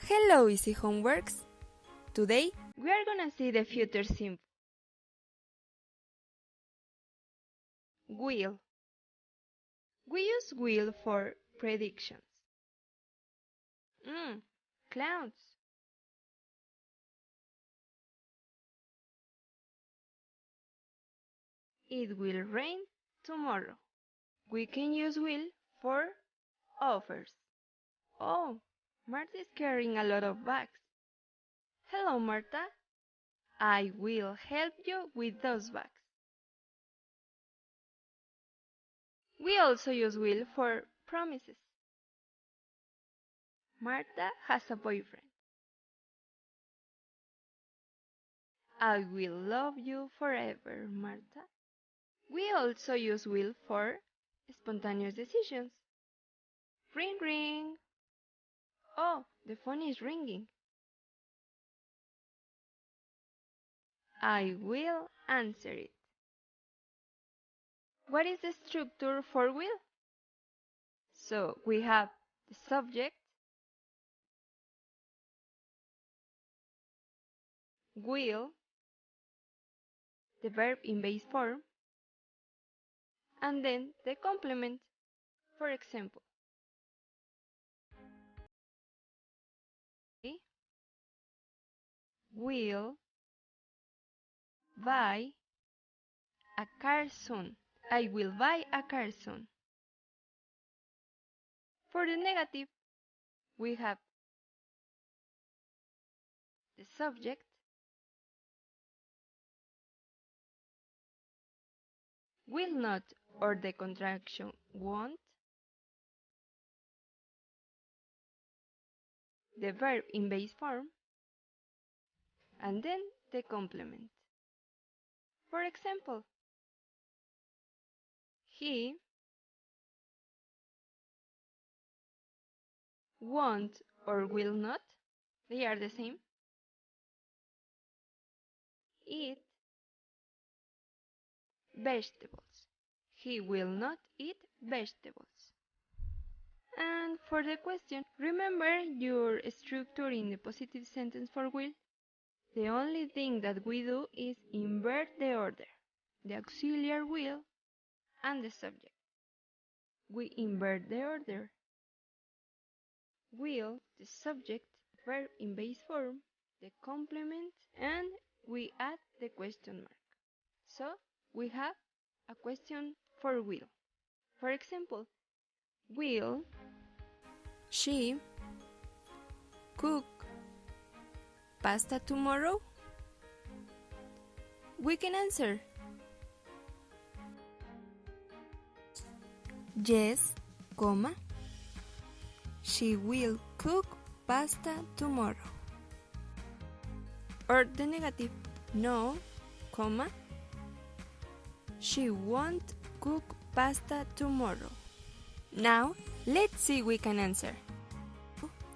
Hello, Easy Homeworks! Today, we are gonna see the future simple. Will. We use will for predictions. Clouds. It will rain tomorrow. We can use will for offers. Oh, Marta is carrying a lot of bags. Hello, Marta. I will help you with those bags. We also use will for promises. Marta has a boyfriend. I will love you forever, Marta. We also use will for spontaneous decisions. Ring ring. Oh, the phone is ringing. I will answer it. What is the structure for will? So we have the subject, will, the verb in base form, and then the complement. For example, I will buy a car soon. I will buy a car soon. For the negative, we have the subject, will not or the contraction won't, the verb in base form, and then the complement. For example, he won't or will not, they are the same, eat vegetables. He will not eat vegetables. And for the question, remember your structure in the positive sentence for will? The only thing that we do is invert the order, the auxiliary will and the subject. We invert the order. Will, the subject, verb in base form, the complement, and we add the question mark. So we have a question for will. For example, will she cook pasta tomorrow? We can answer yes, comma, she will cook pasta tomorrow. Or the negative, no, comma, she won't cook pasta tomorrow. Now, let's see we can answer.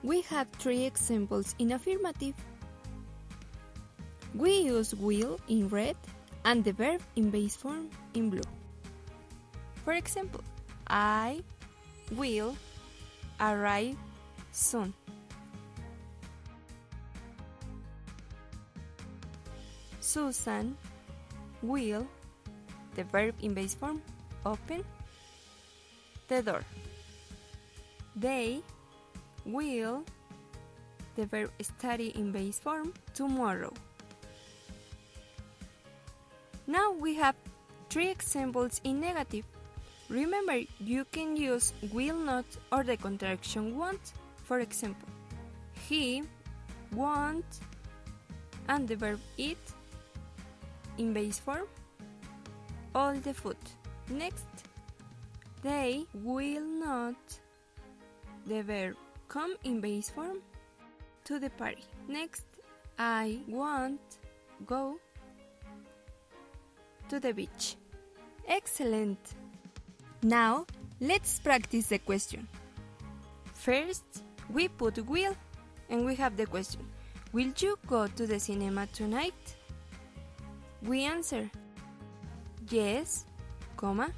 We have 3 examples in affirmative. We use will in red and the verb in base form in blue. For example, I will arrive soon. Susan will, the verb in base form, open the door. They will, the verb study in base form, tomorrow. Now we have 3 examples in negative. Remember, you can use will not or the contraction won't. For example, he won't and the verb eat in base form all the food. Next, they will not, the verb come in base form to the party. Next, I won't go to the beach. Excellent! Now, let's practice the question. First, we put will and we have the question. Will you go to the cinema tonight? We answer yes, comma,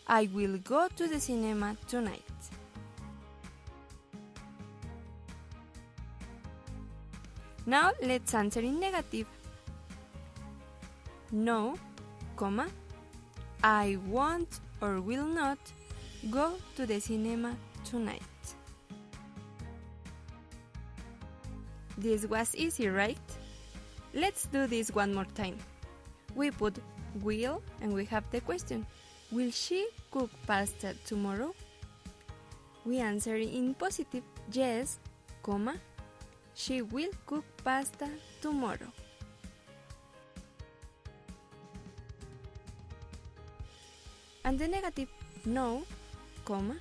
I will go to the cinema tonight. Now let's answer in negative. No, comma, I won't or will not go to the cinema tonight. This was easy, right? Let's do this one more time. We put will and we have the question. Will she cook pasta tomorrow? We answer in positive. Yes, comma, she will cook pasta tomorrow. And the negative, no, comma,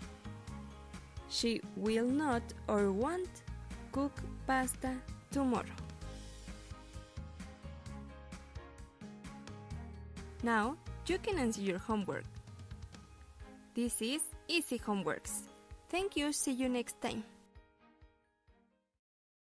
she will not or won't cook pasta tomorrow. Now you can answer your homework. This is Easy Homeworks. Thank you, see you next time.